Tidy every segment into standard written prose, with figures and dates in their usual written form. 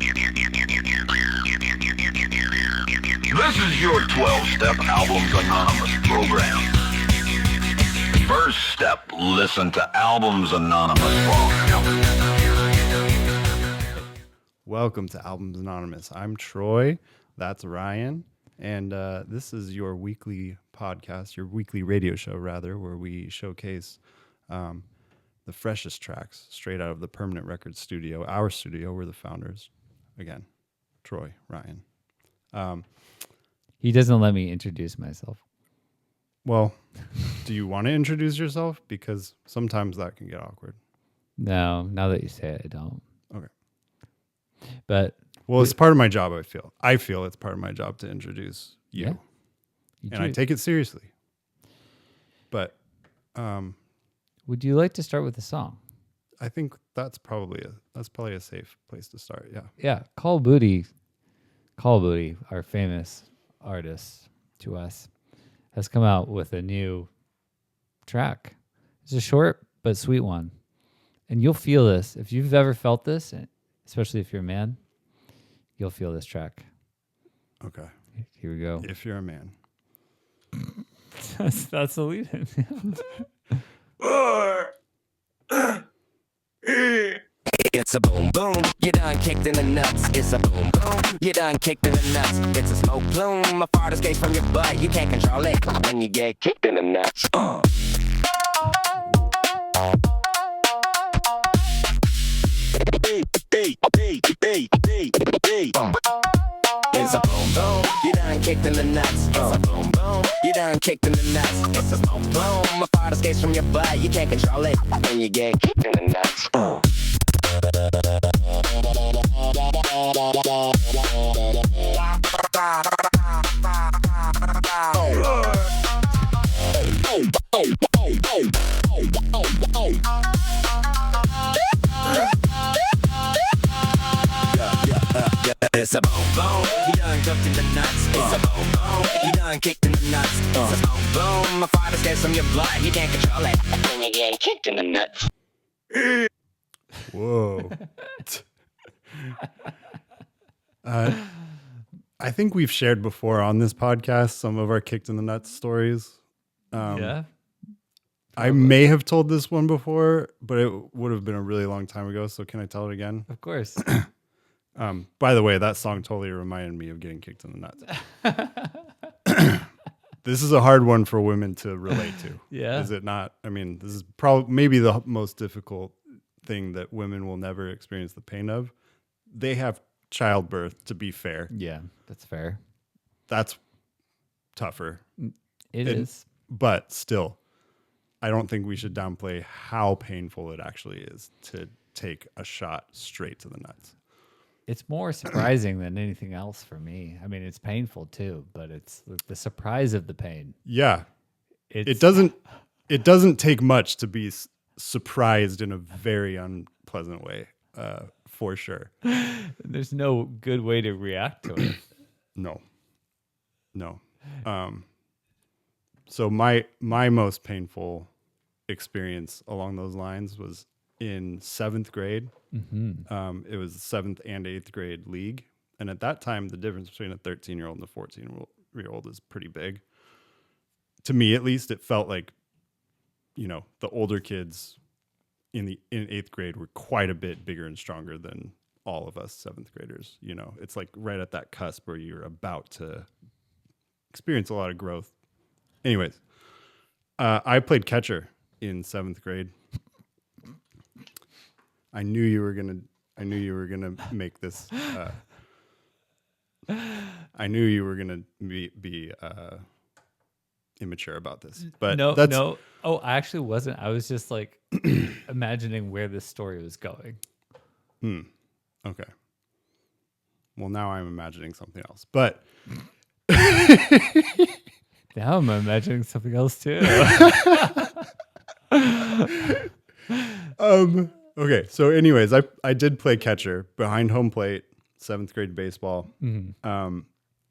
This is your 12-Step Albums Anonymous program. First step, listen to Albums Anonymous. Welcome to Albums Anonymous. I'm Troy. That's Ryan. And this is your weekly podcast, your weekly radio show, rather, where we showcase the freshest tracks straight out of the Permanent Records studio, our studio. We're the founders. Again, Troy, Ryan. He doesn't let me introduce myself. Well, do you want to introduce yourself? Because sometimes that can get awkward. No, now that you say it, I don't. Okay. But well, it's part of my job, I feel. I feel it's part of my job to introduce you. Yeah, and I take it seriously. But would you like to start with a song? I think that's probably a safe place to start. Yeah. Yeah, Kall of Booty, our famous artist to us, has come out with a new track. It's a short but sweet one. And you'll feel this. If you've ever felt this, especially if you're a man, you'll feel this track. Okay. Here we go. If you're a man. That's the lead in. It's a boom boom, you done kicked in the nuts. It's a boom boom, you done kicked in the nuts. It's a smoke plume, a fart escape from your butt. You can't control it when you get kicked in the nuts. It's a boom boom, you done kicked in the nuts. It's a boom boom, you done kicked in the nuts. It's a boom boom, a fart escapes from your butt. You can't control it when you get kicked in the nuts. It's a boom boom, you done cooked in the nuts. It's a boom boom, you done kicked in the nuts. It's a boom boom, my fart escapes from your blood. You can't control it when you get kicked in the nuts. Whoa. I think we've shared before on this podcast some of our kicked in the nuts stories. Yeah. I may have told this one before, but it would have been a really long time ago. So can I tell it again? Of course. By the way, that song totally reminded me of getting kicked in the nuts. This is a hard one for women to relate to. Yeah. Is it not? I mean, this is probably maybe the most difficult thing that women will never experience the pain of. They have childbirth, to be fair. Yeah, that's fair. That's tougher. It is. But still, I don't think we should downplay how painful it actually is to take a shot straight to the nuts. It's more surprising than anything else for me. I mean, it's painful too, but it's the surprise of the pain. Yeah. It doesn't take much to be surprised in a very unpleasant way, for sure. There's no good way to react to it. No. So my most painful experience along those lines was in 7th grade. Mm-hmm. It was the 7th and 8th grade league. And at that time, the difference between a 13-year-old and a 14-year-old is pretty big. To me, at least, it felt like, the older kids in 8th grade were quite a bit bigger and stronger than all of us 7th graders. It's like right at that cusp where you're about to experience a lot of growth. Anyways, I played catcher in 7th grade. I knew you were gonna make this. I knew you were gonna be immature about this, but no. Oh, I actually wasn't. I was just like imagining where this story was going. Okay. Well, now I'm imagining something else, but now I'm imagining something else too. Okay. So anyways, I did play catcher behind home plate, 7th grade baseball. Mm-hmm.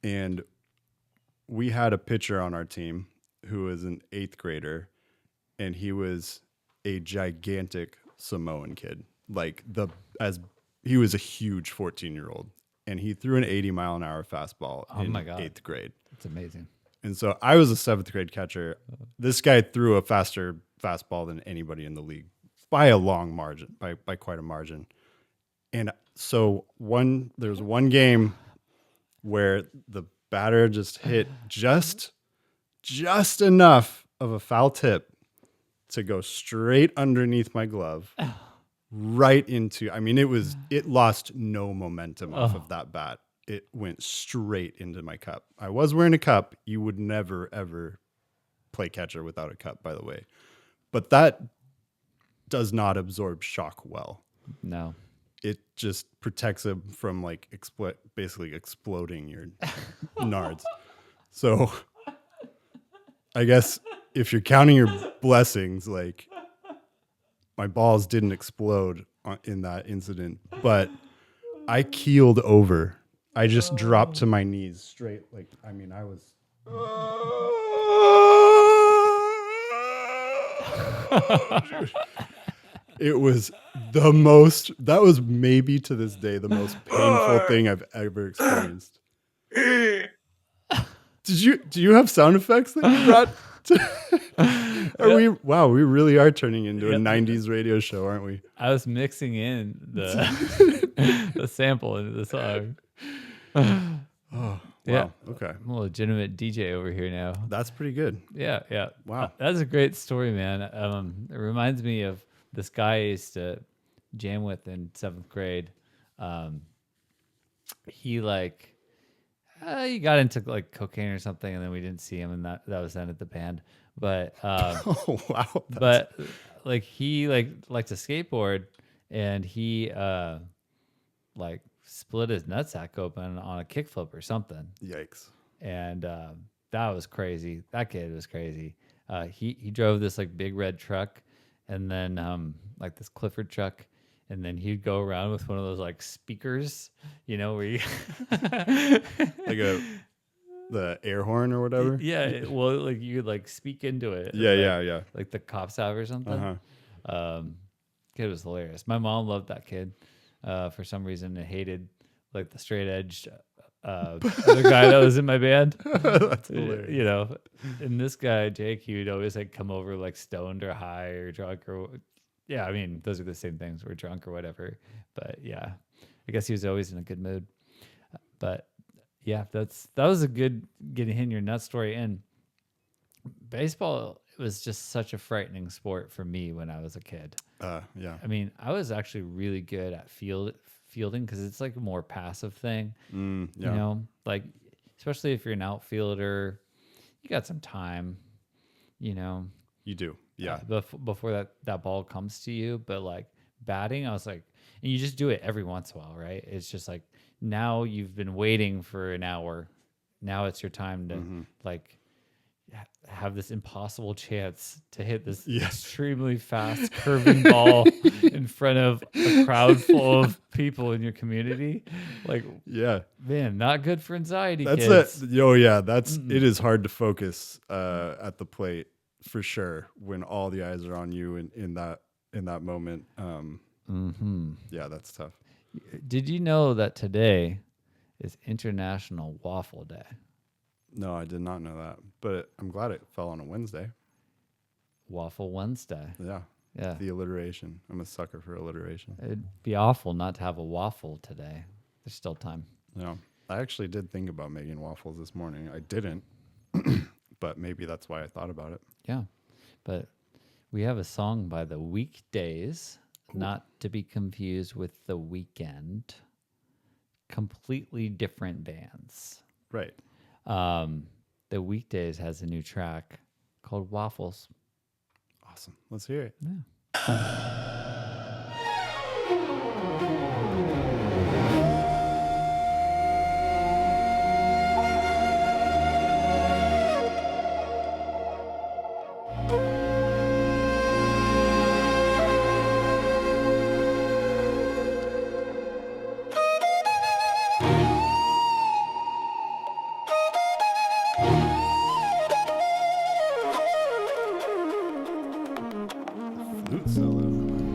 And we had a pitcher on our team who was an 8th grader, and he was a gigantic Samoan kid, like as he was a huge 14-year-old, and he threw an 80-mile-an-hour fastball in my God. 8th grade. It's amazing. And so I was a 7th grade catcher. This guy threw a faster fastball than anybody in the league by a long margin, by quite a margin. And so there was one game where the batter just hit just enough of a foul tip to go straight underneath my glove, right into, I mean, it lost no momentum off of that bat. It went straight into my cup. I was wearing a cup. You would never, ever play catcher without a cup, by the way. But that does not absorb shock well. No. It just protects him from like basically exploding your nards. So I guess if you're counting your blessings, like my balls didn't explode in that incident, but I keeled over. I just dropped to my knees straight. Like, I mean, I was. It was that was maybe to this day the most painful thing I've ever experienced. Do you have sound effects that you brought? We really are turning into a 90s radio show, aren't we? I was mixing in the the sample into the song. Oh, wow. Yeah. Okay. I'm a legitimate DJ over here now. That's pretty good. Yeah. Wow. That's a great story, man. It reminds me of this guy I used to jam with in 7th grade. He he got into like cocaine or something, and then we didn't see him, and that was the end of the band. But Oh, wow. but like he liked to skateboard, and he like split his nutsack open on a kickflip or something. Yikes. And that was crazy. That kid was crazy. He drove this like big red truck, and then like this Clifford truck, and then he'd go around with one of those like speakers, where you Like the air horn or whatever. yeah, well, like you like speak into it. Yeah. Like the cops have or something. Kid was hilarious. My mom loved that kid for some reason, and hated like the straight edge other guy that was in my band. That's hilarious. And this guy Jake, he would always like come over like stoned or high or drunk or I mean those are the same things. We're drunk or whatever, but yeah, I guess he was always in a good mood. But yeah, that was a good getting in your nut story. And baseball was just such a frightening sport for me when I was a kid. Yeah. I mean, I was actually really good at fielding because it's like a more passive thing. Yeah. Like especially if you're an outfielder, you got some time. You do. Yeah. Before that ball comes to you, but like batting, I was like, and you just do it every once in a while, right? It's just like now you've been waiting for an hour. Now it's your time to like have this impossible chance to hit this extremely fast curving ball in front of a crowd full of people in your community. Like, yeah, man, not good for anxiety. That's kids. it. Oh yeah, it is hard to focus at the plate for sure when all the eyes are on you in that moment. Yeah, that's tough. Did you know that today is International Waffle Day? No, I did not know that, but I'm glad it fell on a Wednesday. Waffle Wednesday. Yeah. Yeah. The alliteration. I'm a sucker for alliteration. It'd be awful not to have a waffle today. There's still time. Yeah. I actually did think about making waffles this morning. I didn't, but maybe that's why I thought about it. Yeah. But we have a song by the Weekdays, not to be confused with The Weekend. Completely different bands. Right. The Weekdays has a new track called Waffles. Awesome. Let's hear it. Yeah. Flute solo.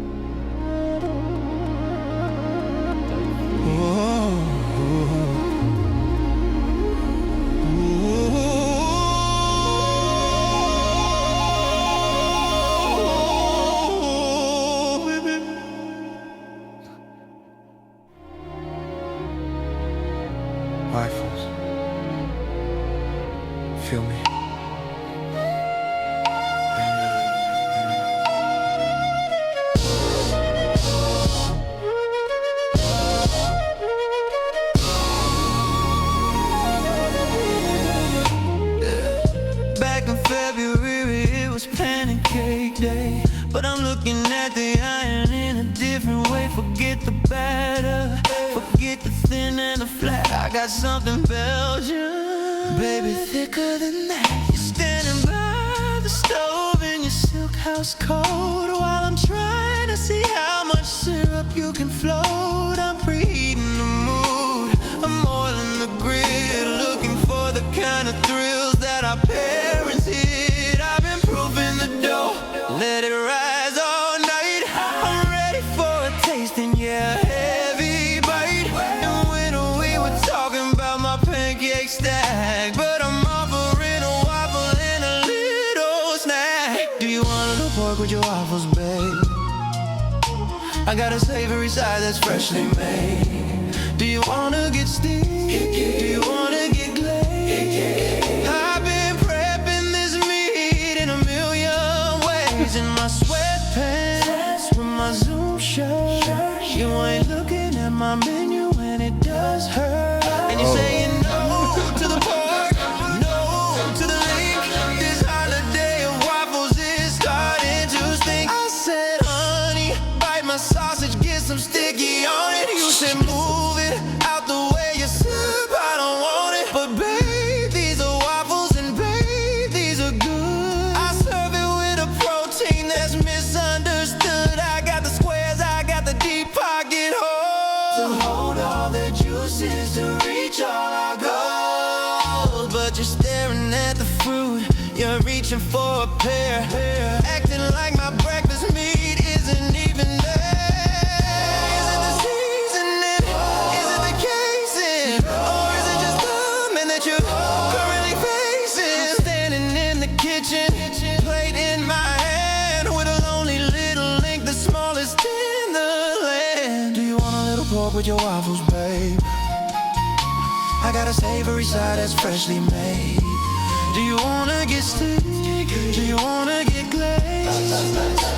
Rifles. Feel me? Back in February, it was pancake day. But I'm looking at the iron in a different way. Forget the batter, forget the thin and the flat. I got something Belgian, baby, thicker than that. You're standing by the stove in your silk house coat, while I'm trying to see how much syrup you can float. I'm preheating the mood, I'm oiling the grid, looking for the kind of thrills that our parents hid. I've been proofing the dough, let it rise all night. I'm ready for a taste and yeah, a heavy bite. And when we were talking about my pancake stack, but I'm offering a waffle and a little snack. Do you want a little pork with your waffles, babe? I got a savory side that's freshly made. Do you wanna get steamed? Do you wanna get glazed? I've been prepping this meat in a million ways. In my sweatpants with my Zoom shirt. You ain't looking at my menu and it does hurt. And you're saying no to the pork, no to the link. This holiday of waffles is starting to stink. I said, honey, bite my sausage, get some sticky on it. You said move it out the way, you said I don't want it. But babe, these are waffles and babe, these are good. I serve it with a protein that's misunderstood. I got the squares, I got the deep pocket holes to hold all the juices, to reach all our goals. But you're staring at the fruit, you're reaching for a pear, acting like my breakfast meat isn't even there. Is it the seasoning? Is it the casing? Or is it just the man that you're currently facing? Standing in the kitchen, plate in my hand, with a lonely little link, the smallest in the land. Do you want a little pork with your waffles, babe? I got a savory side that's freshly made. Do you wanna get steamed? Do you wanna get glazed?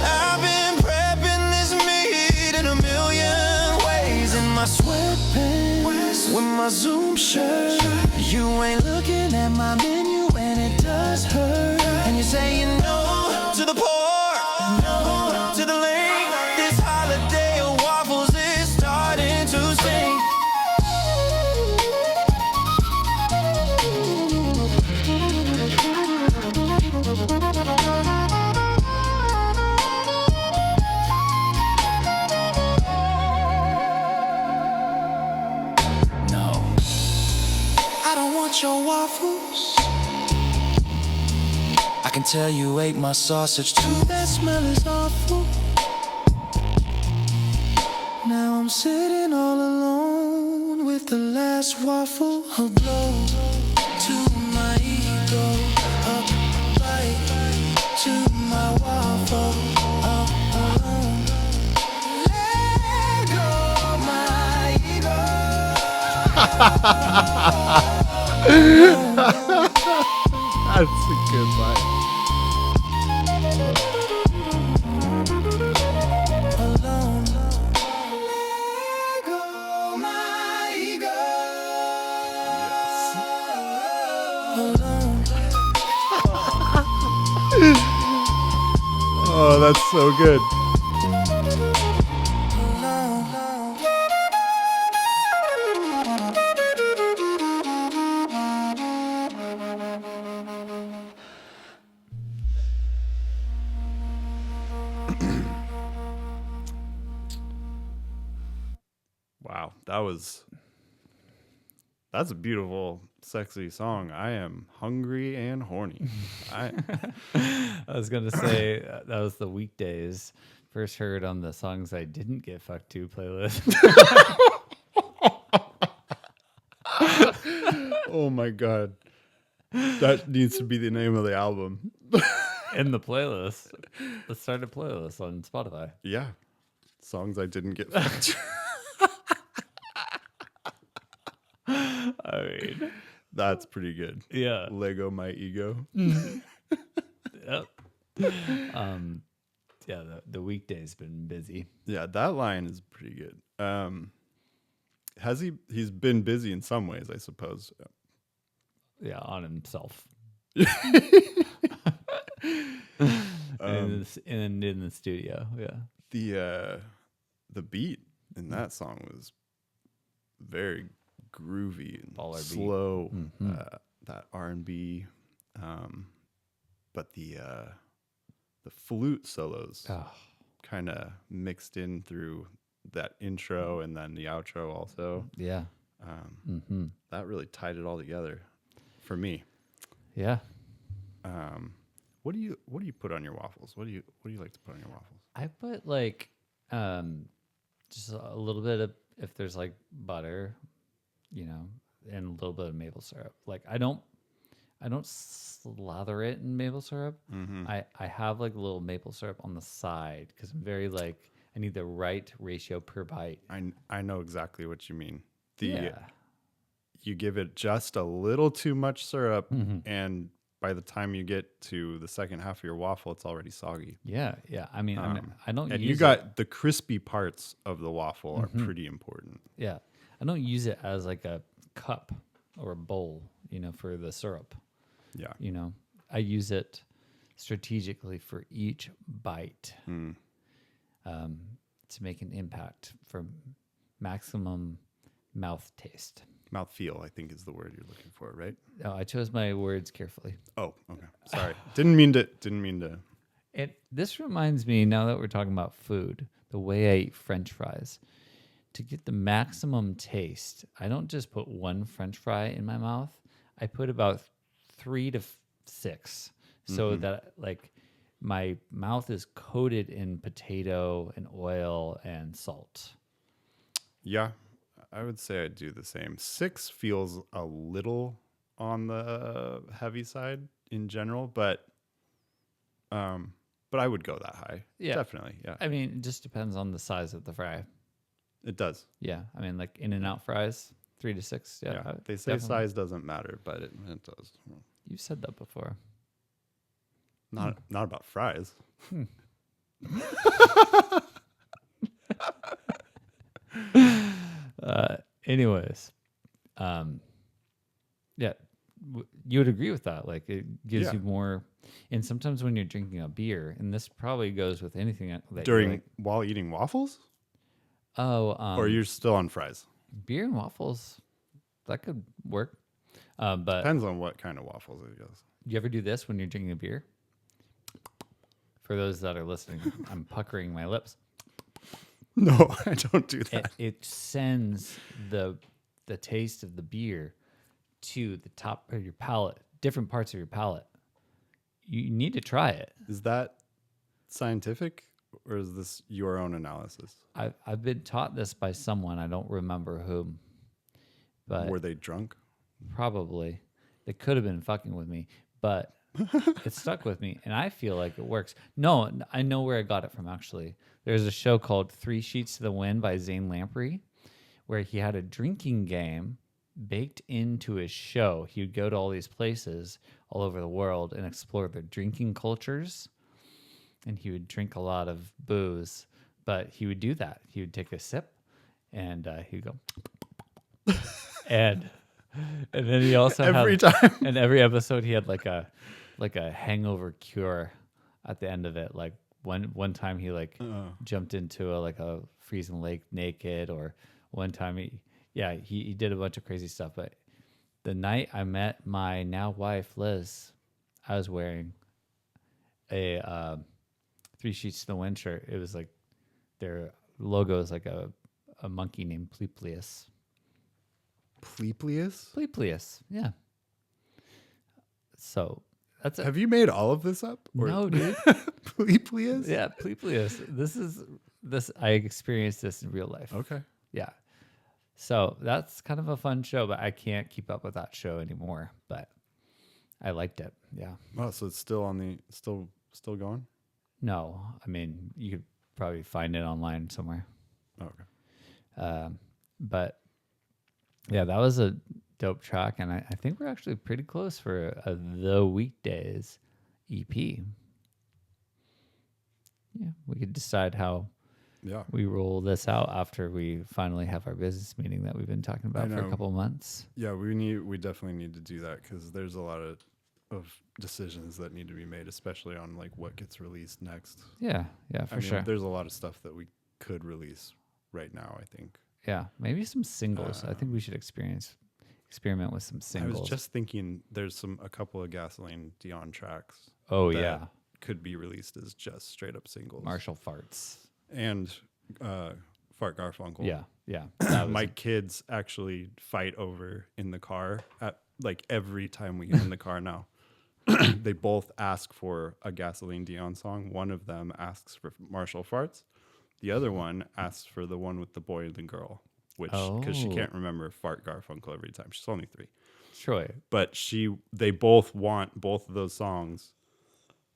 I've been prepping this meat in a million ways. In my sweatpants with my Zoom shirt. You ain't looking at my menu and it does hurt. And you're saying no to the pork, no to the link. This holiday of waffles is starting to sing. I don't want your waffles. I can tell you ate my sausage too. That smell is awful. Now I'm sitting all alone with the last waffle. A blow to my ego, a bite to my waffle. I'm alone. Let go my ego. That's a good line. Alone. Let go my ego. Alone. Oh, that's so good. Wow, that's a beautiful, sexy song. I am hungry and horny. I was gonna say that was the Weekdays. First heard on the songs I didn't get fucked to playlist. Oh my god, that needs to be the name of the album. In the playlist. Let's start a playlist on Spotify. Yeah, songs I didn't get fucked to. I mean, That's pretty good. yeah. Lego my ego. Yep. Yeah, the weekday's been busy. Yeah, that line is pretty good. He's been busy in some ways, I suppose. Yeah, on himself. Um, and in the studio. Yeah. The beat in that song was very groovy and Baller beat. slow. That R&B, but the flute solos Oh, kind of mixed in through that intro and then the outro also. yeah. That really tied it all together for me. Yeah. What do you put on your waffles? What do you like to put on your waffles? I put like just a little bit of, if there's like butter, and a little bit of maple syrup. Like I don't slather it in maple syrup. I have like a little maple syrup on the side because I'm very like, I need the right ratio per bite. I know exactly what you mean. Yeah. You give it just a little too much syrup, and by the time you get to the second half of your waffle, it's already soggy. Yeah. I mean, I don't And use you got the crispy parts of the waffle are pretty important. Yeah. I don't use it as like a cup or a bowl, for the syrup. Yeah. I use it strategically for each bite to make an impact for maximum mouth taste. Mouthfeel, I think, is the word you're looking for, right? Oh, I chose my words carefully. Oh, okay. Sorry. Didn't mean to. This reminds me, now that we're talking about food, the way I eat French fries. To get the maximum taste, I don't just put one French fry in my mouth. I put about 3 to 6 so that like my mouth is coated in potato and oil and salt. Yeah, I would say I'd do the same. 6 feels a little on the heavy side in general, but I would go that high. Yeah. Definitely. Yeah. I mean, it just depends on the size of the fry. It does. Yeah. I mean, like In-N-Out fries, 3 to 6. Yeah. Yeah. They say definitely. size doesn't matter, but it does. You've said that before. Not about fries. Anyways, yeah, you would agree with that. Like it gives you more. And sometimes when you're drinking a beer, and this probably goes with anything that While eating waffles? or You're still on fries? beer and waffles, that could work. But Depends on what kind of waffles it is. you ever do this when you're drinking a beer? For those that are listening, I'm puckering my lips. No, I don't do that. It sends the taste of the beer to the top of your palate, different parts of your palate. You need to try it. Is that scientific, or is this your own analysis? I've been taught this by someone, I don't remember whom, but Were they drunk? probably they could have been fucking with me, but it stuck with me, and I feel like it works. No, I know where I got it from. Actually, there's a show called 3 Sheets to the Wind by Zane Lamprey, where he had a drinking game baked into his show. He would go to all these places all over the world and explore their drinking cultures, and he would drink a lot of booze. But he would do that. He would take a sip, and he'd go, and then he also Every had, time. in every episode he had like a hangover cure at the end of it. Like one time he jumped into a freezing lake naked, or one time he did a bunch of crazy stuff. But the night I met my now wife Liz, I was wearing a 3 Sheets to the Wind shirt. It was like their logo is like a monkey named Pleplius. Pleplius, yeah. So that's Have you made all of this up? no, dude. Pleplius? Yeah, Pleplius. This I experienced this in real life. Okay. Yeah. So that's kind of a fun show, but I can't keep up with that show anymore. But I liked it. Yeah. Oh, so it's still on the still going? No, I mean you could probably find it online somewhere. Oh, okay. But Yeah, that was a dope track, and I think we're actually pretty close for the Weekdays EP. Yeah, we could decide how Yeah. we roll this out after we finally have our business meeting that we've been talking about for a couple of months. Yeah, we definitely need to do that because there's a lot of decisions that need to be made, especially on like what gets released next. Yeah, for sure. There's a lot of stuff that we could release right now, I think. Yeah, maybe some singles. I think we should experiment with some singles. I was just thinking there's a couple of Gasoline Dion tracks. Oh, that yeah. could be released as just straight up singles. Marshall Farts. And Fart Garfunkel. Yeah. My kids actually fight over in the car at like every time we get in the car now. They both ask for a Gasoline Dion song. One of them asks for Marshall Farts. The other one asks for the one with the boy and the girl, which because she can't remember Fart Garfunkel every time. She's only 3. Troy. But they both want both of those songs,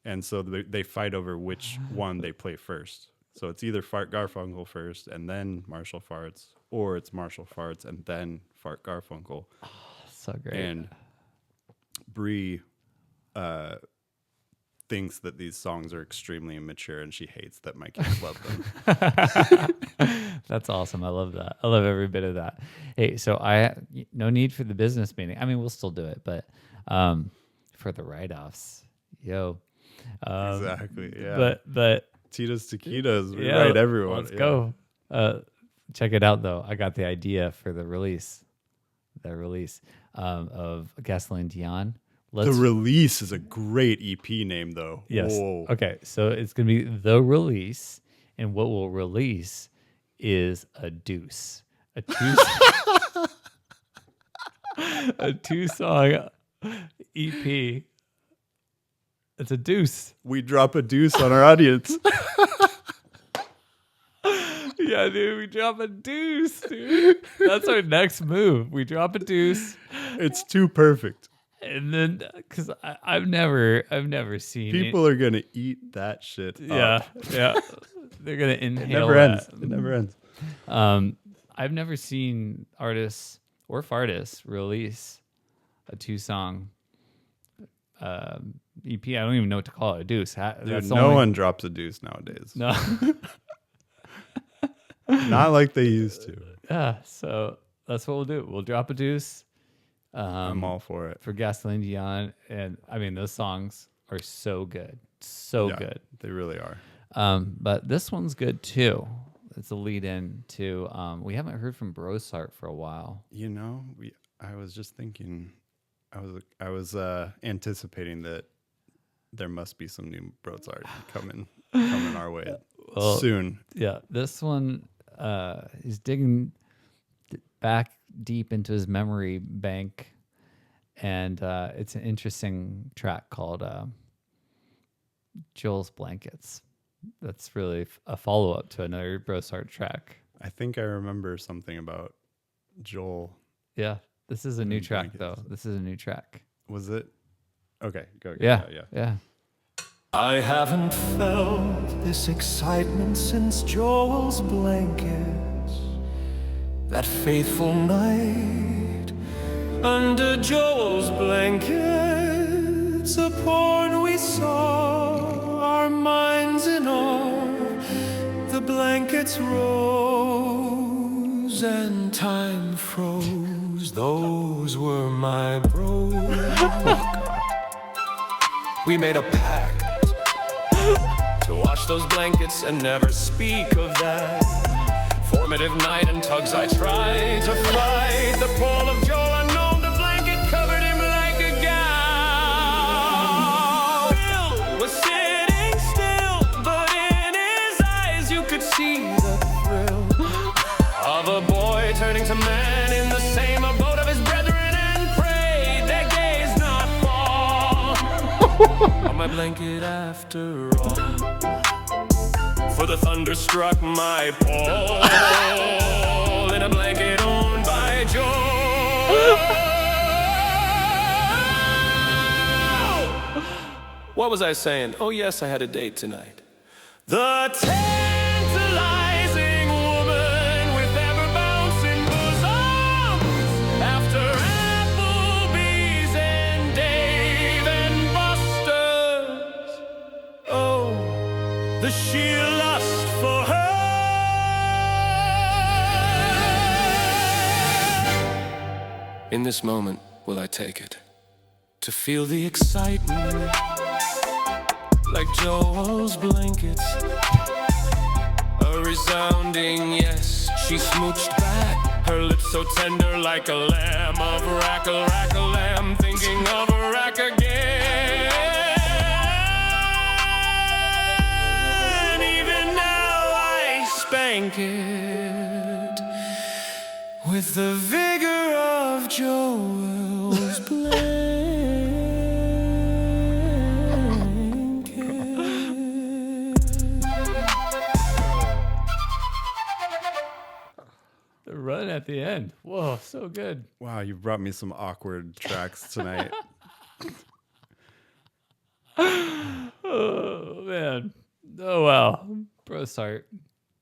and so they fight over which one they play first. So it's either Fart Garfunkel first and then Marshall Farts, or it's Marshall Farts and then Fart Garfunkel. Oh, so great. And Bree thinks that these songs are extremely immature, and she hates that my kids love them. That's awesome. I love that. I love every bit of that. Hey, so no need for the business meeting. I mean, we'll still do it, but for the write-offs, Exactly. Yeah. But Tito's Taquitos. We write everyone. Let's go. Check it out, though. I got the idea for the release of Gasoline Dion. The Release is a great EP name, though. Yes. Whoa. Okay, so it's going to be The Release, and what we'll release is a deuce. A two-song EP. It's a deuce. We drop a deuce on our audience. Yeah, dude, we drop a deuce, dude. That's our next move. We drop a deuce. It's too perfect. And then, because I've never seen People are gonna eat that shit. Yeah, up. yeah. They're gonna It inhale. never ends. that. It never ends. I've never seen artists or fartists release a 2-song EP. I don't even know what to call it. A deuce. Dude, no one drops a deuce nowadays. No. Not like they used to. Yeah. So that's what we'll do. We'll drop a deuce. I'm all for it. For Gasoline Dion, and I mean those songs are so good, good. They really are. But this one's good too. It's a lead in to. We haven't heard from Brozart for a while. You know, I was just thinking. I was anticipating that there must be some new Brozart coming our way soon. Yeah, this one he's digging back deep into his memory bank, and it's an interesting track called Joel's Blankets. That's really a follow-up to another Brozart track. I think I remember something about Joel. Yeah, this is a new track, Blankets. though. This is a new track. Was it? Okay, go. Yeah. I haven't felt this excitement since Joel's blankets. That faithful night under Joel's blankets, a porn we saw, our minds in awe. The blankets rose and time froze. Those were my bros. We made a pact to wash those blankets and never speak of that formative night and tugs I tried to fight. The pull of Joel unknown, the blanket covered him like a gown. Bill was sitting still, but in his eyes you could see the thrill of a boy turning to man in the same abode of his brethren, and prayed their gaze not fall on my blanket after all. For the thunder struck my pole in a blanket owned by Joel. What was I saying? Oh yes, I had a date tonight. The tantalizing woman with ever bouncing bosoms In this moment will I take it to feel the excitement, like Joel's blankets. A resounding yes, she smooched back, her lips so tender like a lamb of rack a lamb, thinking of a rack again. Even now I spank it with the vigor of Joel's blanket. The run at the end. Whoa, so good. Wow, you brought me some awkward tracks tonight. Oh, man. Oh, wow. Brozart.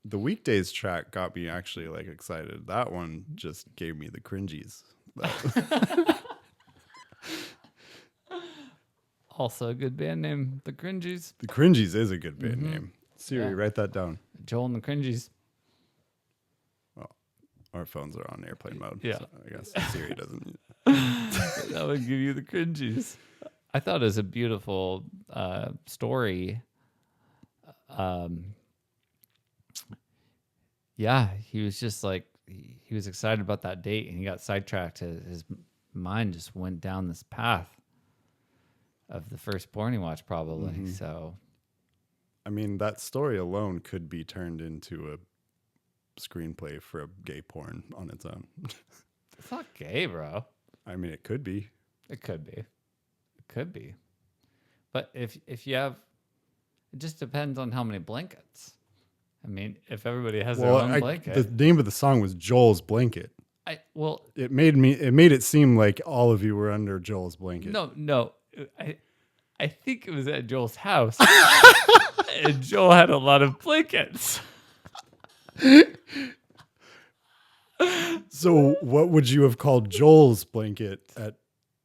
The Weekdays track got me actually like excited. That one just gave me the cringies. Also a good band name, The Cringies. The Cringies is a good band name. Siri, write that down. Joel and the Cringies. Well, our phones are on airplane mode. Yeah. So I guess Siri doesn't. That would give you the cringies. I thought it was a beautiful story. Yeah, he was just like, he was excited about that date and he got sidetracked. His mind just went down this path of the first porn he watched, probably. So, I mean, that story alone could be turned into a screenplay for a gay porn on its own. it's not gay, bro. I mean, it could be. It could be. It could be. But if you have, it just depends on how many blankets. I mean, if everybody has their own blanket. The name of the song was Joel's Blanket. It made it seem like all of you were under Joel's blanket. No. I think it was at Joel's house. And Joel had a lot of blankets. So what would you have called Joel's blanket at?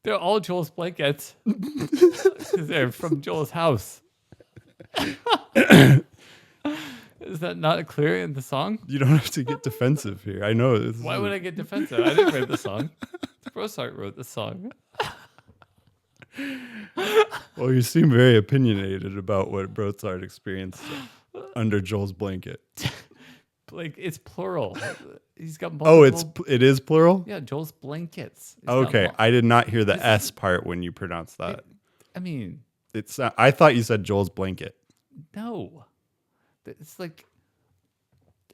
They're all Joel's blankets. Because they're from Joel's house. Is that not clear in the song? You don't have to get defensive here. I know. Why would I get defensive? I didn't write the song. Brozart wrote the song. Well, you seem very opinionated about what Brozart experienced under Joel's blanket. It's plural. He's got multiple. It is plural? Yeah, Joel's blankets. Okay, I did not hear the S part when you pronounced that. I thought you said Joel's blanket. No. It's like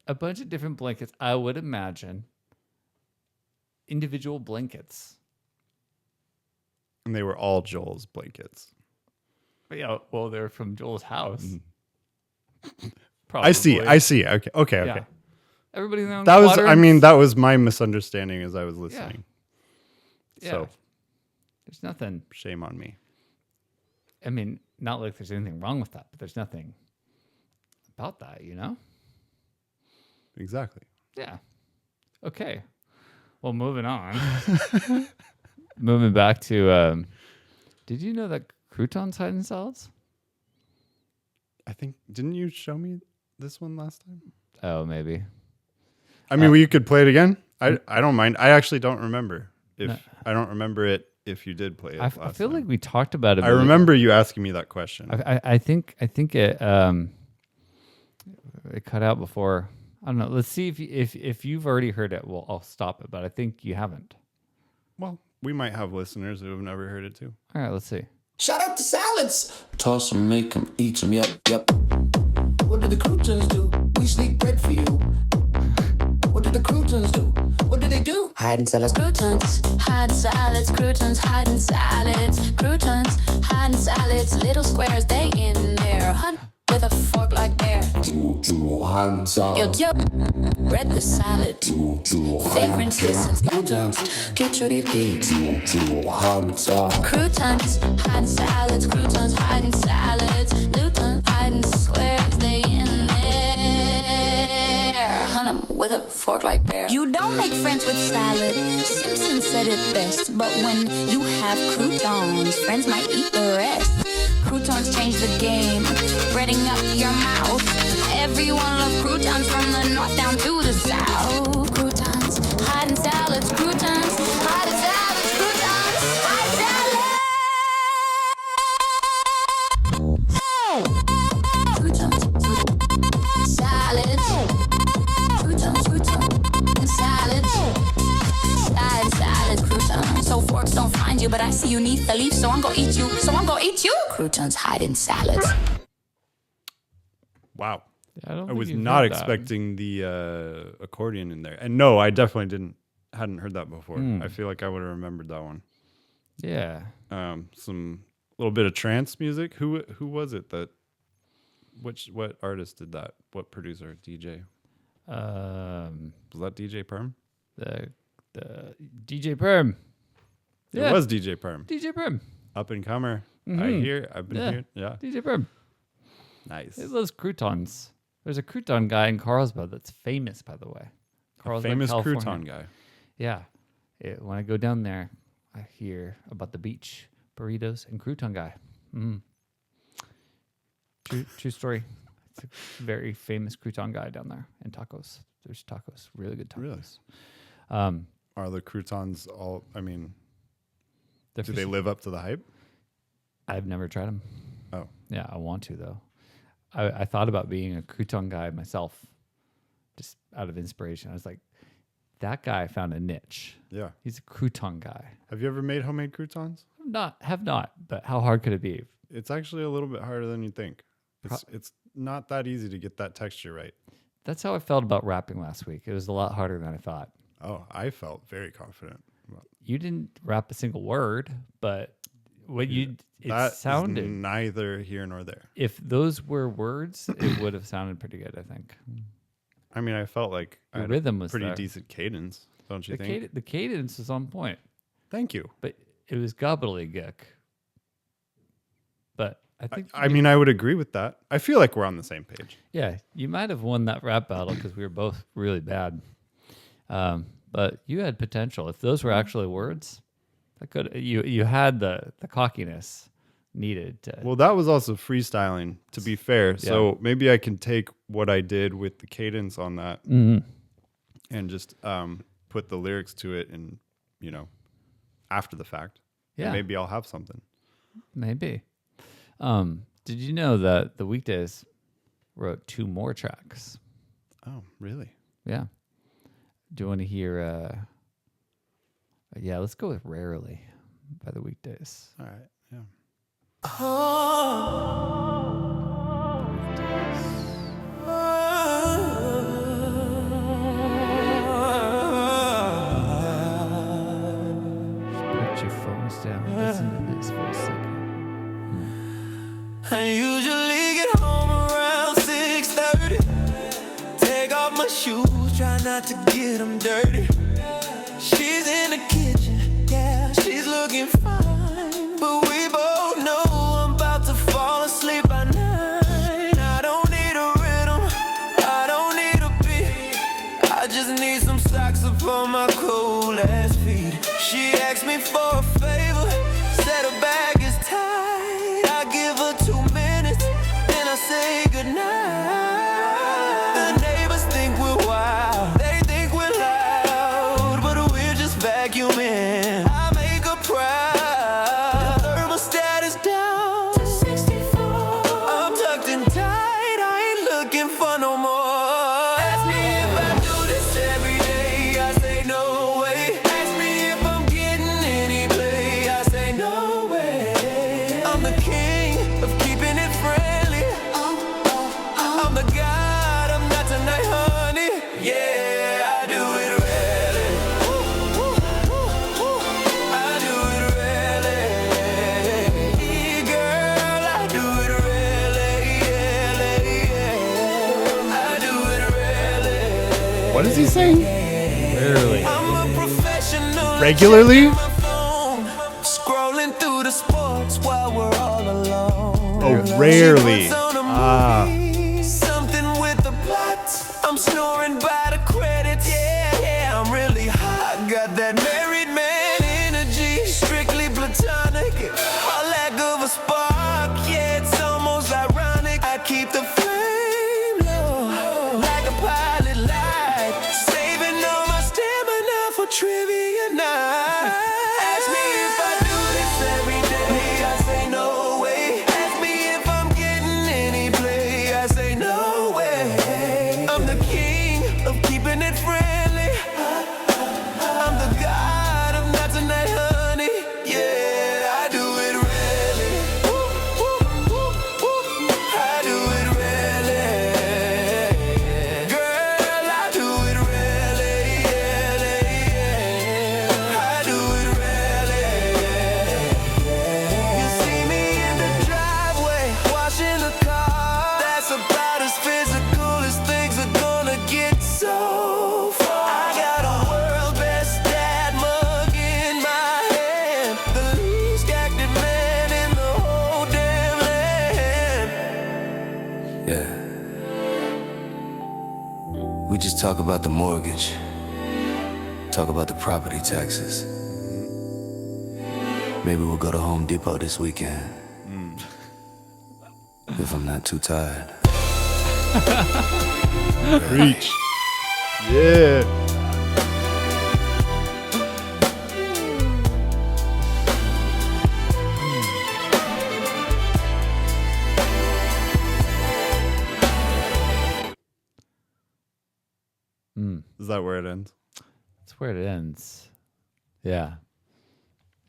a bunch of different blankets, I would imagine. Individual blankets. And they were all Joel's blankets. But yeah, well, they're from Joel's house. Probably. I see. Okay. Yeah. Everybody's in that was. I mean, that was my misunderstanding as I was listening. Yeah. So there's nothing. Shame on me. I mean, not like there's anything wrong with that, but there's nothing about that, you know? Exactly. Yeah. Okay. Well, moving on. Moving back to, did you know that croutons hide in salads? I think, didn't you show me this one last time? Oh, maybe. I mean, you could play it again. I don't mind. I actually don't remember. I don't remember it if you did play it last time. I feel like we talked about it. I remember you asking me that question. I think it cut out before. I don't know. Let's see if you've already heard it. Well, I'll stop it. But I think you haven't. Well, we might have listeners who have never heard it too. All right, let's see. Shout out to salads. Toss them, make them, eat them, yep. What do the croutons do? We sneak bread for you. What do the croutons do? What do they do? Hide in salads. Croutons, hide in salads. Croutons, hide in salads. Croutons, hide in salads. Little squares, they in there. Hunt with a fork like bear. Hands up. Yo, bread the salad. Favorite citizens. Croutons, get your beats. Hands up. Croutons, hide in salads. Croutons, hide in salads. Croutons, hide in squares, they in there. Hunt 'em with a fork like bear. You don't make friends with salad. Simpson said it best. But when you have croutons, friends might eat the rest. Croutons change the game, breading up your mouth. Everyone loves croutons from the north down to the south. Croutons, hide in salads. Croutons, hide in salads. forks don't find you, but I see you neath the leaf, so I'm gonna eat you. So I'm gonna eat you. Croutons hide in salads. Wow. I don't I think was you've not heard that. expecting the accordion in there. And no, I definitely hadn't heard that before. I feel like I would have remembered that one. Yeah. Some little bit of trance music. Who was it that what artist did that? What producer? DJ? Was that DJ Perm? The DJ Perm. Yeah. It was DJ Perm. DJ Perm. Up and comer. I've been here. Yeah. DJ Perm. Nice. He loves croutons. There's a crouton guy in Carlsbad that's famous, by the way. Carlsbad, Famous California. crouton guy. Yeah. When I go down there, I hear about the beach, burritos, and crouton guy. True story. It's a very famous crouton guy down there. And tacos. There's tacos. Really good tacos. Really? Are the croutons all, I mean, do they live up to the hype? I've never tried them. Oh. Yeah, I want to, though. I thought about being a crouton guy myself, just out of inspiration. I was like, that guy found a niche. Yeah. He's a crouton guy. Have you ever made homemade croutons? Have not, but how hard could it be? It's actually a little bit harder than you think. It's not that easy to get that texture right. That's how I felt about rapping last week. It was a lot harder than I thought. Oh, I felt very confident. You didn't rap a single word, but it That sounded. is neither here nor there. If those were words, it would have sounded pretty good, I think. I mean, I felt like I The had rhythm a was pretty there. decent cadence, don't you think? The cadence was on point, Thank you. but it was gobbledygook. But I think, I mean, I would agree with that. I feel like we're on the same page. yeah, you might have won that rap battle because we were both really bad. But you had potential. If those were actually words, that could you had the cockiness needed to. Well, that was also freestyling, to be fair. So maybe I can take what I did with the cadence on that and just put the lyrics to it and, after the fact. Yeah. And maybe I'll have something. Maybe. Did you know that the Weekdays wrote 2 more tracks? Oh, really? Yeah. Do you want to hear? Yeah, let's go with "Rarely" by the Weekdays. All right. Yeah. Put your phones down. Listen to this for a second. I usually get home around 6:30. Take off my shoes, try not to get them dirty. She's in the kitchen, yeah, she's looking fine. But we both know I'm about to fall asleep by 9. I don't need a rhythm, I don't need a beat. I just need some socks upon my cold ass feet. She asked me for a favor, said her bag is tight. I give her 2 minutes, then I say goodnight. The neighbors think we're wild, they think we're loud, but we're just vacuuming. I make her proud. The thermostat is down to 64. I'm tucked in tight, I ain't looking for no more. Ask me if I do this every day, I say no way. Ask me if I'm getting any play, I say no way. I'm the king of keeping it friendly. I'm the god, I'm not tonight, honey. Yeah, I do it rarely. I do it rarely. Girl, I do it rarely. I do it rarely. What is he saying? Rarely. I'm a professional. Regularly? Checking my phone, scrolling through the sports while we're all alone. Oh, rarely. She puts on a Ah. movie, something with the plot. I'm snoring by the credits. Yeah, I'm really hot. Got that married man energy, strictly platonic. A lack of a spark, yeah, it's almost ironic. I keep the flame low, like a pilot light, saving all my stamina for trivia night. Ask me if I do this every day, I say no way. Ask me if I'm getting any play, just talk about the mortgage, talk about the property taxes. Maybe we'll go to Home Depot this weekend. If I'm not too tired. Preach. Yeah. Is that where it ends? That's where it ends. Yeah.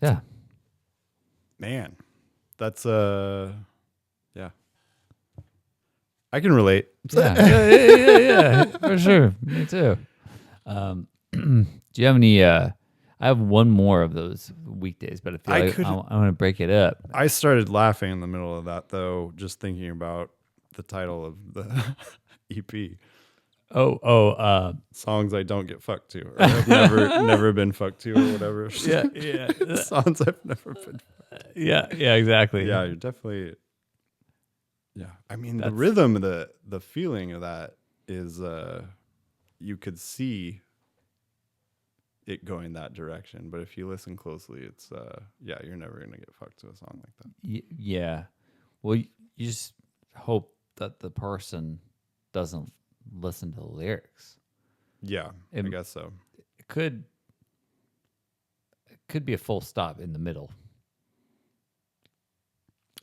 Yeah. Man, that's yeah. I can relate. Yeah, for sure. Me too. Do you have any? I have one more of those weekdays, but I feel like I want to break it up. I started laughing in the middle of that though, just thinking about the title of the EP. Songs I don't get fucked to, or I've never been fucked to, or whatever. Yeah. Songs I've never been. Yeah, exactly. Yeah, you're definitely. Yeah, I mean the rhythm, the feeling of that is, you could see it going that direction, but if you listen closely, it's you're never gonna get fucked to a song like that. Yeah. Well, you just hope that the person doesn't listen to the lyrics. Yeah, I guess so. It could be a full stop in the middle.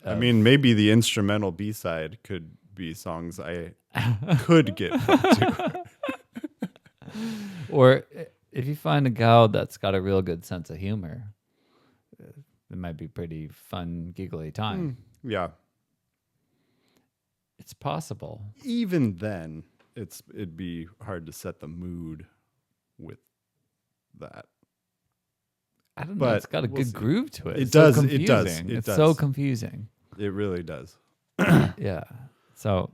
I mean, maybe the instrumental B-side could be songs I could get fucked to. Or if you find a gal that's got a real good sense of humor, it might be pretty fun, giggly time. Yeah. It's possible. Even then, it'd be hard to set the mood with that. I don't know. It's got a good groove to it. It It's does. So It does. It's so confusing. It really does. Yeah. So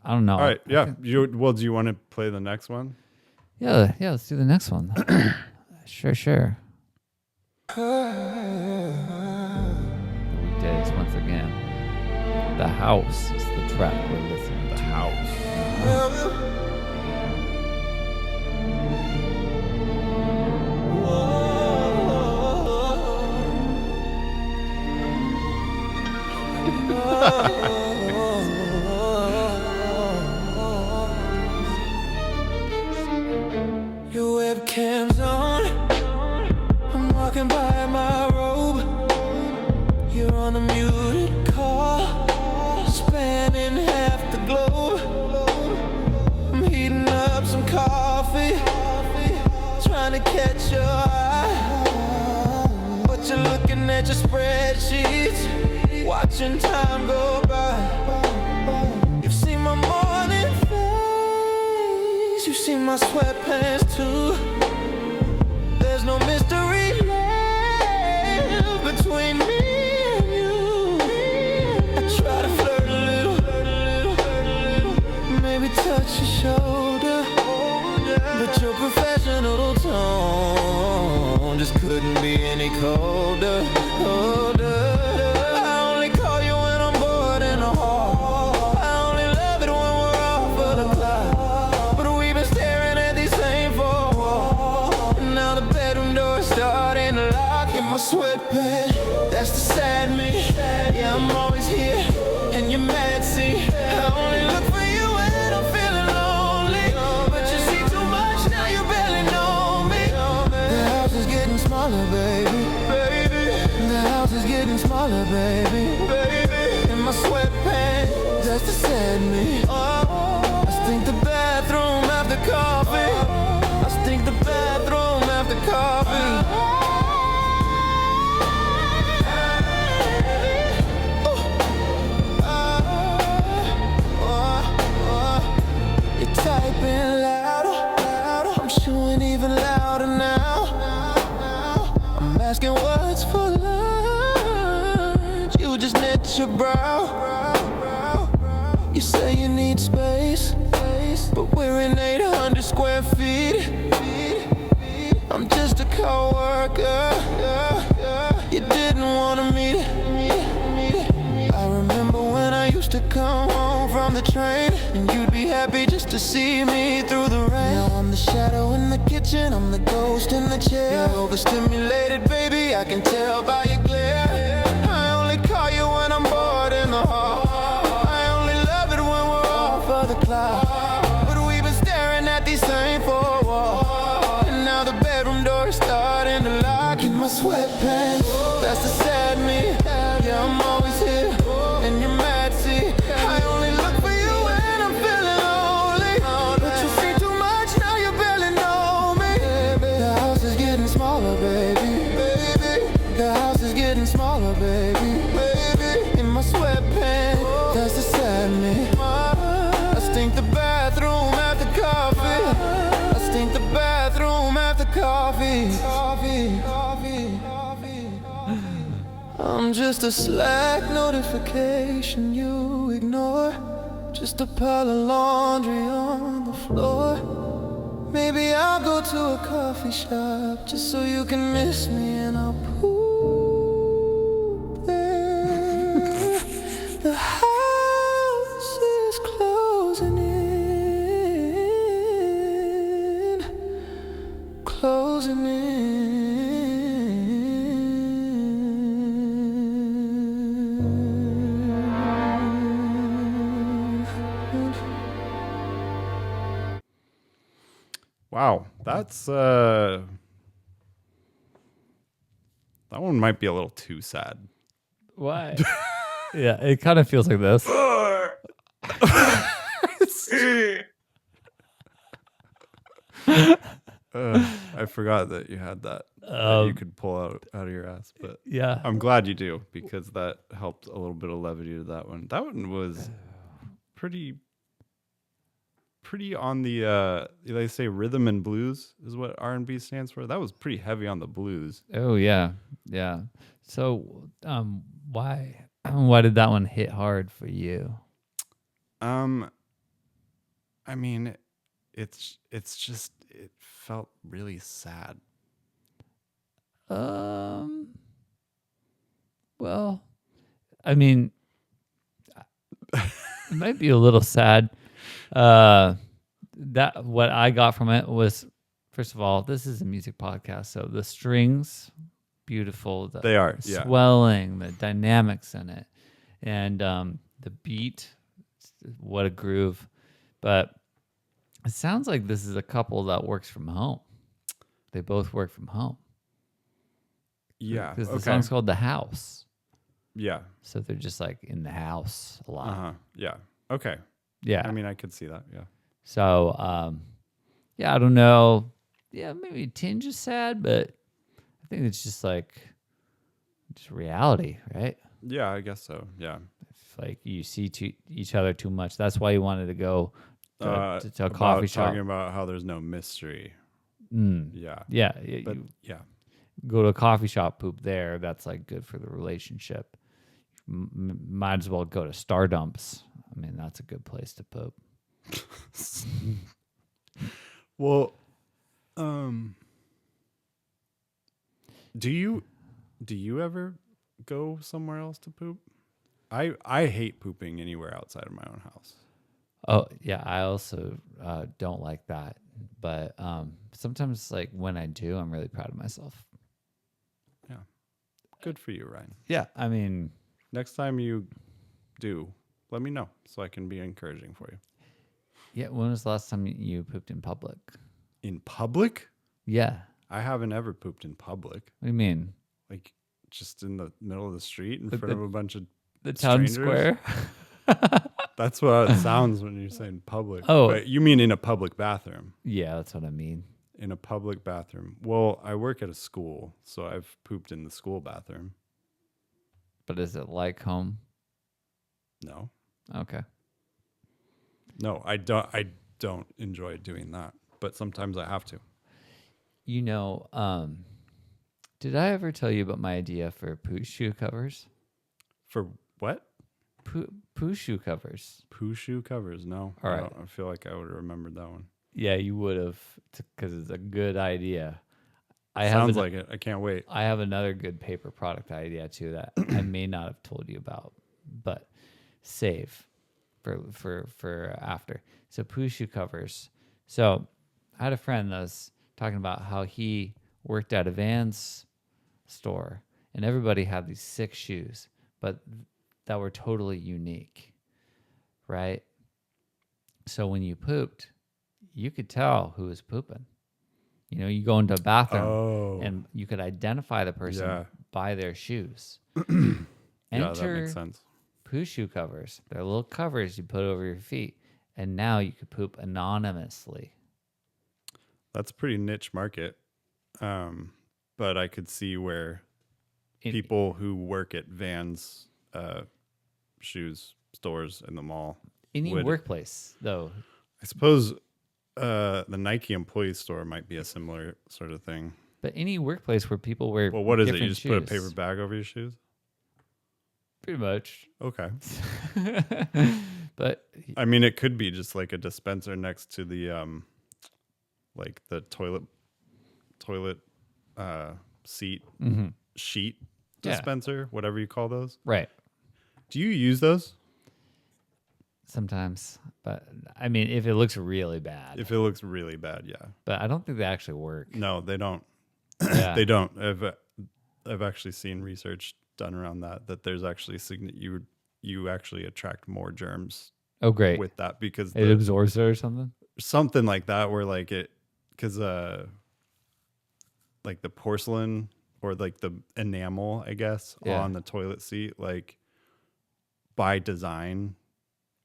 I don't know. All right. Yeah. Do you want to play the next one? Yeah. Let's do the next one. Sure. The Weekdays once again. The House is the track we're listening to. The House. Your webcam's on. I'm walking by my robe. You're on a muted call, spanning half the globe. I'm heating up some coffee, trying to catch your eye. But you're looking at your spreadsheets, watching time go by. You've seen my morning face, you've seen my sweatpants too. There's no mystery left between me and you. I try to flirt a little, maybe touch your shoulder, but your professional tone just couldn't be any colder. Sweatpants, that's the sad me. Yeah, I'm always here, and you're mad, see. I only look for you when I'm feeling lonely, but you see too much, now you barely know me. The house is getting smaller, baby. The house is getting smaller, baby. In my sweatpants, that's the sad me. I stink the bathroom after coffee. I stink the bathroom after coffee. Typing louder, I'm showing even louder now. I'm asking what's for lunch. You just knit your brow. You say you need space, but we're in 800 square feet. I'm just a coworker. You didn't want to meet it. I remember when I used to come home from on the train, and you'd be happy just to see me through the rain. Now I'm the shadow in the kitchen, I'm the ghost in the chair. You're overstimulated, baby, I can tell by your glare. I only call you when I'm bored in the hall. I only love it when we're off of the cloud. But we've been staring at these same four walls, and now the bedroom door is starting to lock. In my sweatpants, that's the sad me. Yeah, I'm always here, and you're mad, see. I only look for you when I'm feeling lonely. But you see too much, now you barely know me. The house is getting smaller, baby. The house is getting smaller, baby. In my sweatpants, that's the sad me. I stink the bathroom after coffee. I stink the bathroom after coffee. I'm just a Slack notification you ignore. Just a pile of laundry on the floor. Maybe I'll go to a coffee shop just so you can miss me, and I'll poop there. The house is closing in, closing in. Wow, that's that one might be a little too sad. Why? Yeah, it kind of feels like this. I forgot that you had that you could pull out of your ass, but Yeah. I'm glad you do, because that helped a little bit of levity to that one. That one was pretty on the they say rhythm and blues is what R&B stands for. That was pretty heavy on the blues. Oh yeah, yeah. So, why did that one hit hard for you? I mean, it's just, it felt really sad. Well, I mean, it might be a little sad. That what I got from it was, first of all, this is a music podcast, so the strings, beautiful. They are, yeah. Swelling, the dynamics in it, and the beat, what a groove. But it sounds like this is a couple that works from home. They both work from home. Yeah, Because the song's called The House. Yeah. So they're just like in the house a lot. Yeah. Okay. Yeah. I mean, I could see that. Yeah. So, yeah, I don't know. Yeah, maybe a tinge of sad, but I think it's just like, just reality, right? Yeah, I guess so. Yeah. If like you see each other too much. That's why you wanted to go to a About coffee shop. Talking about how there's no mystery. Yeah. Yeah. But You yeah. go to a coffee shop, poop there. That's like good for the relationship. Might as well go to Star Dumps. I mean, that's a good place to poop. Well, do you ever go somewhere else to poop? I hate pooping anywhere outside of my own house. Oh yeah, I also don't like that. But sometimes, like when I do, I'm really proud of myself. Yeah, good for you, Ryan. Yeah, I mean, Next time you do, let me know so I can be encouraging for you. yeah. When was the last time you pooped in public? In public? Yeah. I haven't ever pooped in public. What do you mean? Like just in the middle of the street in Like front of a bunch of The town strangers? square? That's what it sounds when you're saying public. Oh. But you mean in a public bathroom? Yeah, that's what I mean. In a public bathroom. Well, I work at a school, so I've pooped in the school bathroom. But is it like home? No. Okay. No, I don't enjoy doing that, but sometimes I have to. You know, did I ever tell you about my idea for poo shoe covers? For what? Poo shoe covers. Poo shoe covers? No. All right. I feel like I would have remembered that one. Yeah, you would have, because it's a good idea. Sounds like it. I can't wait. I have another good paper product idea too that I may not have told you about, but save. for after. So poo shoe covers. So I had a friend that was talking about how he worked at a Vans store, and everybody had these 6 shoes, but that were totally unique, right? So when you pooped, you could tell who was pooping. You know, you go into a bathroom and you could identify the person by their shoes. Yeah, that Enter makes sense. poo shoe covers. They're little covers you put over your feet, and now you could poop anonymously. That's a pretty niche market. But I could see where people who work at Vans shoes stores in the mall. Any workplace, though. I suppose the Nike employee store might be a similar sort of thing. But any workplace where people wear Well, what is it? You different just put a shoes. paper bag over your shoes? Pretty much. Okay. But I mean, it could be just like a dispenser next to the like the toilet seat sheet Yeah. dispenser, whatever you call those. right. Do you use those? Sometimes. But I mean, if it looks really bad. If it looks really bad, yeah. But I don't think they actually work. No, they don't. Yeah. They don't. I've actually seen research done around that there's actually you actually attract more germs Oh, great. with that because It absorbs it or something? something like that where like it because like the porcelain or like the enamel, I guess, Yeah. on the toilet seat, like by design,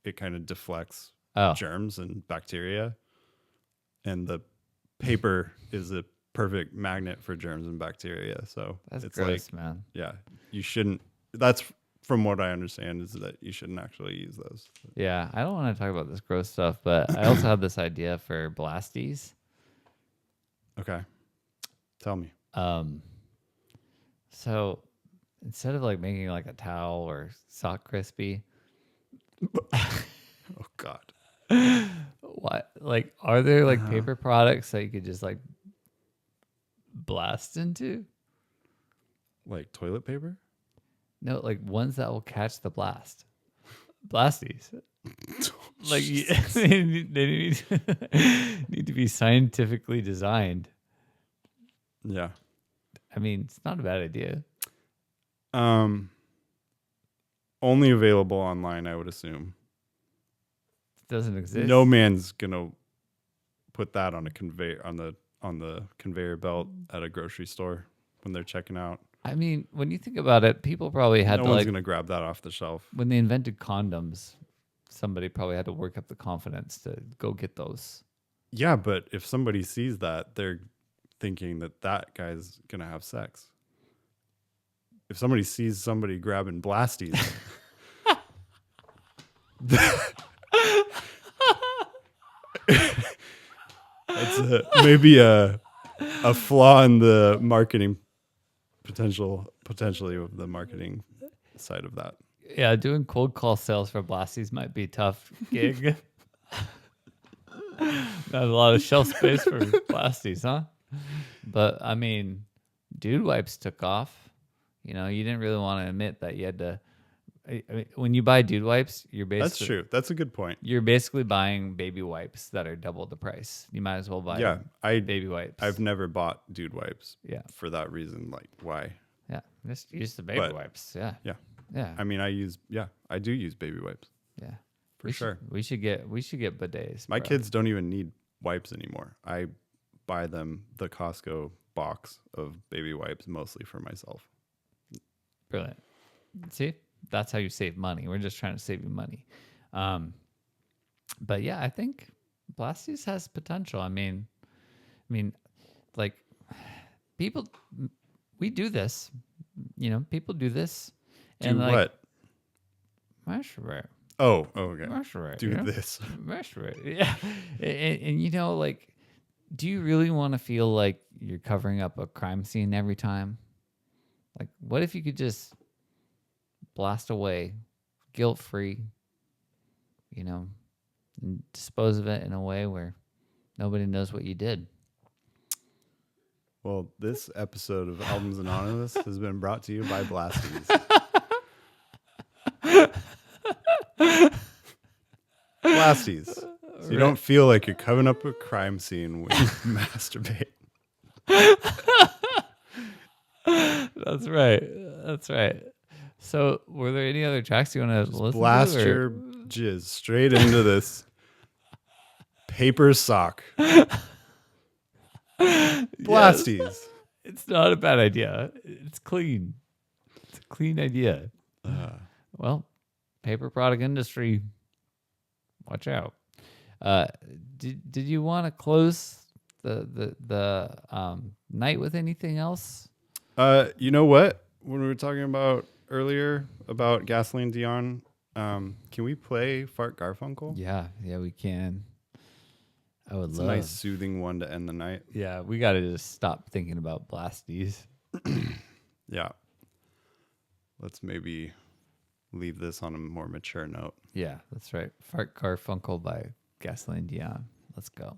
it kind of deflects Oh. germs and bacteria, and the paper is a perfect magnet for germs and bacteria. So That's it's gross, like, man. yeah, you shouldn't. That's from what I understand is that you shouldn't actually use those. Yeah, I don't want to talk about this gross stuff, but I also had this idea for Blasties. Okay, tell me. So instead of like making like a towel or sock crispy, Oh God. what like are there like paper products that you could just like blast into? Like toilet paper? No, like ones that will catch the blast. Blasties. Like they need to be scientifically designed. Yeah. I mean, it's not a bad idea. Only available online, I would assume. It doesn't exist. No man's gonna put that on a conveyor on the conveyor belt at a grocery store when they're checking out. I mean, when you think about it, people probably had No to one's like gonna grab that off the shelf. when they invented condoms, somebody probably had to work up the confidence to go get those. Yeah, but if somebody sees that, they're thinking that guy's gonna have sex. If somebody sees somebody grabbing blasties, that's maybe a flaw in the marketing potentially of the marketing side of that. Yeah, doing cold call sales for Blasties might be a tough gig. Not a lot of shelf space for Blasties, huh? But I mean, dude wipes took off. You know, you didn't really want to admit that you had to. I mean, when you buy dude wipes, you're basically That's true. That's a good point. You're basically buying baby wipes that are double the price. You might as well buy baby wipes. I've never bought dude wipes. Yeah. For that reason, like why? Yeah, just use the baby But- wipes. Yeah, Yeah. yeah, I mean, I do use baby wipes. yeah. For sure. We should get bidets. My bro. kids don't even need wipes anymore. I buy them the Costco box of baby wipes mostly for myself. Brilliant. See, that's how you save money. We're just trying to save you money. But yeah, I think Blasties has potential. I mean, like people, we do this. You know, people do this. Do like, what? Masturbate. Oh, okay. Masturbate. Do you know? this. Masturbate. Yeah. And you know, like, do you really want to feel like you're covering up a crime scene every time? Like, what if you could just blast away, guilt-free, you know, and dispose of it in a way where nobody knows what you did? Well, this episode of Albums Anonymous has been brought to you by Blasties. Blasties. So you don't feel like you're covering up a crime scene when you masturbate. That's right. That's right. So, were there any other tracks you want to listen Blast to? or- your jizz straight into this paper sock. Blasties. It's not a bad idea. It's clean. It's a clean idea. Well, paper product industry. Watch out. Did you want to close the night with anything else? You know what? When we were talking about earlier about Gasoline Dion, can we play Fart Garfunkel? Yeah, we can. I would It's love. a nice soothing one to end the night. Yeah, we got to just stop thinking about blasties. Yeah. Let's maybe leave this on a more mature note. Yeah, that's right. Fart Garfunkel by Gasoline Dion. Let's go.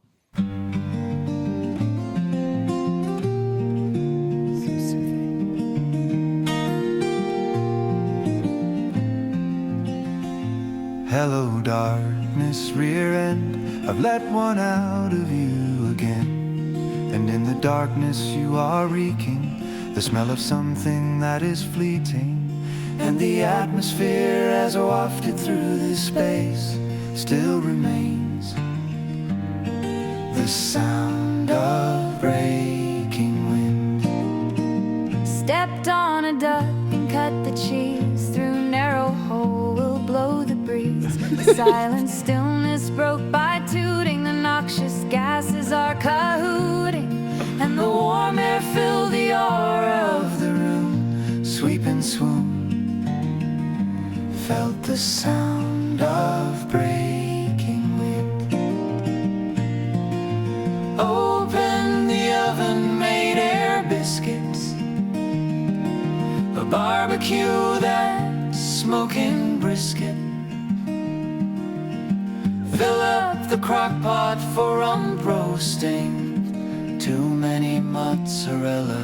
Hello, darkness, rear end. I've let one out of you again. And in the darkness, you are reeking the smell of something that is fleeting. And the atmosphere, as wafted through this space, still remains the sound of breaking wind. Stepped on a duck and cut the cheese. Through narrow hole will blow the breeze. The silent stillness broke by tooting. The noxious gases are cahooting. And the warm air filled the aura of the room. Sweep and swoon. Felt the sound of breaking wind. Opened the oven, made air biscuits. A barbecue that's smoking brisket. Fill up the crock pot for rump roasting. Too many mozzarella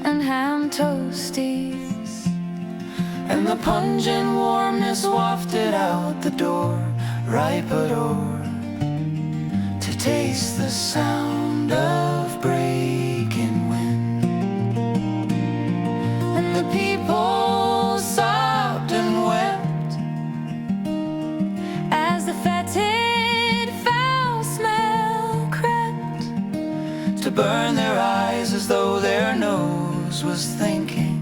And ham toasties. and the pungent warmness wafted out the door, ripe odor to taste the sound of breaking wind. And the people Sobbed and wept as the fetid foul smell crept to burn their eyes as though their nose was thinking.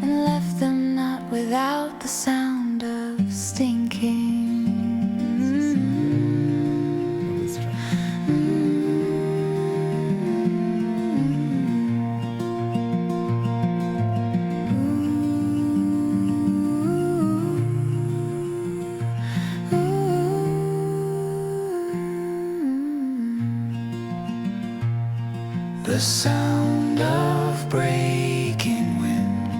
and left them not without the sound of stinking. The sound of breaking wind.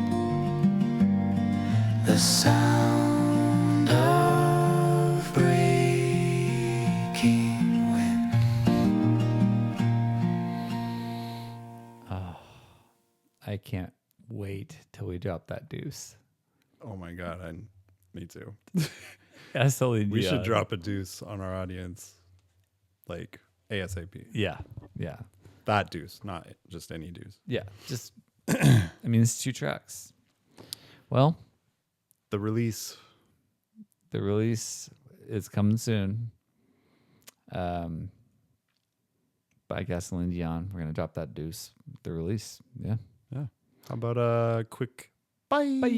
The sound of breaking wind. I can't wait till we drop that deuce. Oh my God. Me too. Gasoline We should Dion. drop a deuce on our audience. Like ASAP. Yeah. That deuce, not just any deuce. Yeah. Just, I mean, it's 2 tracks. Well, The release. the release is coming soon. By Gasoline Dion. We're going to drop that deuce. The release. Yeah. Yeah. How about a quick bye? Bye.